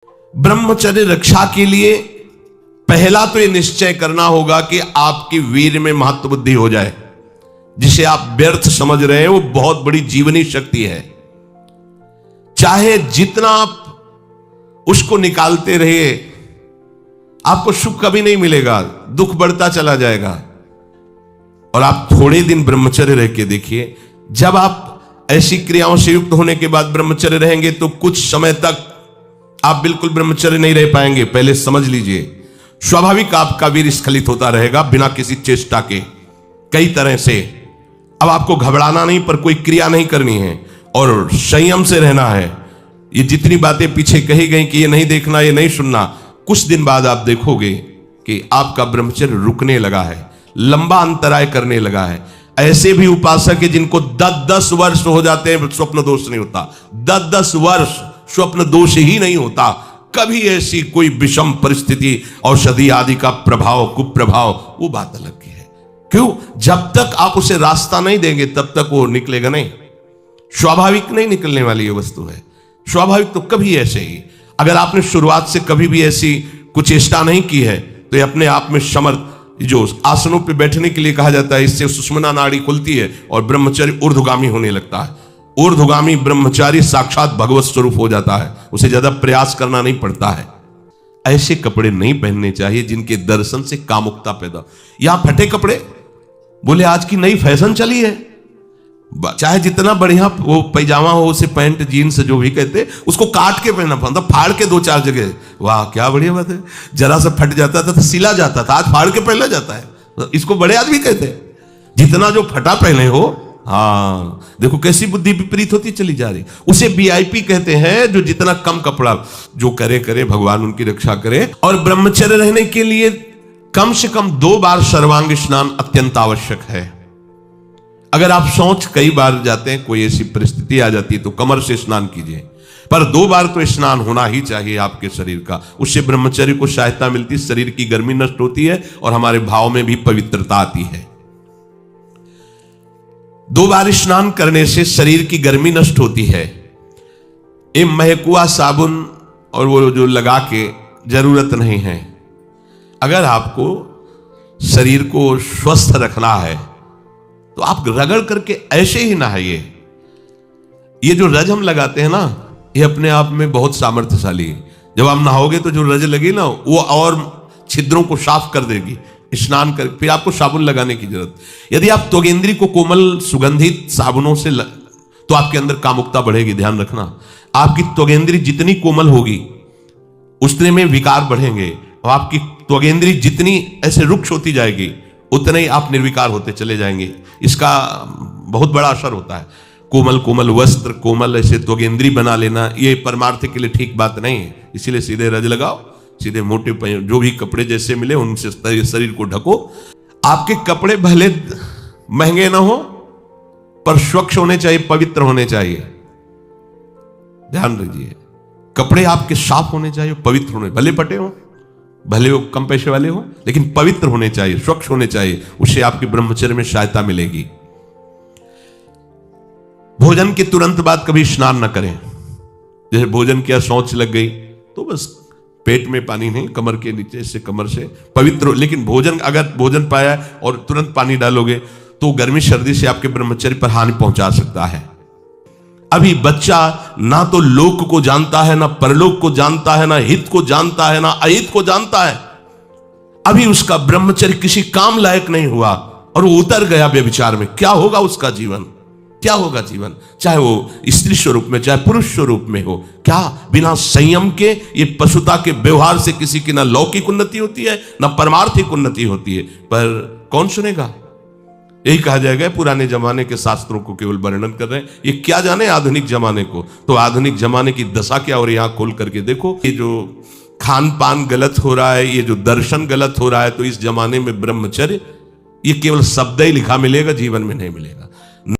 ब्रह्मचर्य रक्षा के लिए पहला तो यह निश्चय करना होगा कि आपकी वीर में महत्व बुद्धि हो जाए। जिसे आप व्यर्थ समझ रहे हैं वो बहुत बड़ी जीवनी शक्ति है। चाहे जितना आप उसको निकालते रहिए, आपको सुख कभी नहीं मिलेगा, दुख बढ़ता चला जाएगा। और आप थोड़े दिन ब्रह्मचर्य रह के देखिए, जब आप ऐसी क्रियाओं से युक्त होने के बाद ब्रह्मचर्य रहेंगे तो कुछ समय तक आप बिल्कुल ब्रह्मचर्य नहीं रह पाएंगे। पहले समझ लीजिए, स्वाभाविक आपका वीर स्खलित होता रहेगा बिना किसी चेष्टा के, कई तरह से। अब आपको घबराना नहीं, पर कोई क्रिया नहीं करनी है और संयम से रहना है। ये जितनी बातें पीछे कही गई कि ये नहीं देखना, ये नहीं सुनना, कुछ दिन बाद आप देखोगे कि आपका ब्रह्मचर्य रुकने लगा है, लंबा अंतराय करने लगा है। ऐसे भी उपासक है जिनको 10-10 वर्ष हो जाते हैं, स्वप्न दोष नहीं होता। 10-10 वर्ष स्वप्न दोष ही नहीं होता। कभी ऐसी कोई विषम परिस्थिति, औषधि आदि का प्रभाव, कुप्रभाव, वो बात अलग की है। क्यों? जब तक आप उसे रास्ता नहीं देंगे तब तक वो निकलेगा नहीं। स्वाभाविक नहीं निकलने वाली ये वस्तु है। स्वाभाविक तो कभी ऐसे ही, अगर आपने शुरुआत से कभी भी ऐसी कुछ चेष्टा नहीं की है तो ये अपने आप में समर्थ। जो आसनों पे बैठने के लिए कहा जाता है, इससे सुषुम्ना नाड़ी खुलती है और ब्रह्मचर्य ऊर्ध्वगामी होने लगता है। ऊर्ध्वगामी ब्रह्मचारी साक्षात भगवत स्वरूप हो जाता है, उसे ज्यादा प्रयास करना नहीं पड़ता है। ऐसे कपड़े नहीं पहनने चाहिए जिनके दर्शन से कामुकता पैदा। यहां फटे कपड़े, बोले आज की नई फैशन चली है, चाहे जितना बढ़िया वो पैजामा हो, उसे पैंट जीन्स जो भी कहते, उसको काट के पहनना पड़ता, फाड़ के 2-4 जगह। वाह क्या बढ़िया बात है। जरा सा फट जाता था तो सिला जाता था, आज फाड़ के पहना जाता है। इसको बड़े आदमी कहते हैं। जितना जो फटा पहने हो, हाँ देखो कैसी बुद्धि विपरीत होती चली जा रही। उसे वीआईपी कहते हैं, जो जितना कम कपड़ा जो करे करे, भगवान उनकी रक्षा करे। और ब्रह्मचर्य रहने के लिए कम से कम 2 बार सर्वांग स्नान अत्यंत आवश्यक है। अगर आप सोच कई बार जाते हैं, कोई ऐसी परिस्थिति आ जाती है तो कमर से स्नान कीजिए, पर 2 बार तो स्नान होना ही चाहिए आपके शरीर का। उससे ब्रह्मचर्य को सहायता मिलती है, शरीर की गर्मी नष्ट होती है और हमारे भाव में भी पवित्रता आती है। 2 बार स्नान करने से शरीर की गर्मी नष्ट होती है। ये महकुआ साबुन और वो जो लगा के जरूरत नहीं है। अगर आपको शरीर को स्वस्थ रखना है तो आप रगड़ करके ऐसे ही नहाइए। ये जो रज हम लगाते हैं ना, ये अपने आप में बहुत सामर्थ्यशाली है। जब आप नहाओगे तो जो रज लगी ना, वो और छिद्रों को साफ कर देगी। स्नान कर फिर आपको साबुन लगाने की जरूरत। यदि आप त्वगेंद्री को कोमल सुगंधित साबुनों से तो आपके अंदर कामुकता बढ़ेगी। ध्यान रखना, आपकी त्वगेंद्री जितनी कोमल होगी उतने में विकार बढ़ेंगे, और आपकी त्वगेंद्री जितनी ऐसे रुक्ष होती जाएगी उतने ही आप निर्विकार होते चले जाएंगे। इसका बहुत बड़ा असर होता है। कोमल कोमल वस्त्र, कोमल ऐसे त्वगेंद्री बना लेना, ये परमार्थ के लिए ठीक बात नहीं है। इसीलिए सीधे रज लगाओ, सीधे मोटे जो भी कपड़े जैसे मिले उनसे शरीर को ढको। आपके कपड़े भले महंगे ना हो, पर स्वच्छ होने चाहिए, पवित्र होने चाहिए। ध्यान रखिए, कपड़े आपके साफ होने चाहिए, पवित्र होने, भले फटे हो, भले वो कम पैसे वाले हो, लेकिन पवित्र होने चाहिए, स्वच्छ होने चाहिए। उससे आपके ब्रह्मचर्य में सहायता मिलेगी। भोजन के तुरंत बाद कभी स्नान न करें। जैसे भोजन किया, शौच लग गई तो बस पेट में पानी नहीं, कमर के नीचे से, कमर से पवित्र। लेकिन भोजन, अगर भोजन पाया और तुरंत पानी डालोगे तो गर्मी सर्दी से आपके ब्रह्मचर्य पर हानि पहुंचा सकता है। अभी बच्चा ना तो लोक को जानता है, ना परलोक को जानता है, ना हित को जानता है, ना अहित को जानता है। अभी उसका ब्रह्मचर्य किसी काम लायक नहीं हुआ और वो उतर गया व्यभिचार में। क्या होगा उसका जीवन? क्या होगा जीवन? चाहे वो स्त्री स्वरूप में, चाहे पुरुष स्वरूप में हो। क्या बिना संयम के, ये पशुता के व्यवहार से किसी की ना लौकिक उन्नति होती है, ना परमार्थिक उन्नति होती है। पर कौन सुनेगा? यही कहा जाएगा, पुराने जमाने के शास्त्रों को केवल वर्णन कर रहे हैं, ये क्या जाने आधुनिक जमाने को। तो आधुनिक जमाने की दशा क्या हो रही है, आंख खोल करके देखो। ये जो खान पान गलत हो रहा है, ये जो दर्शन गलत हो रहा है, तो इस जमाने में ब्रह्मचर्य ये केवल शब्द ही लिखा मिलेगा, जीवन में नहीं मिलेगा।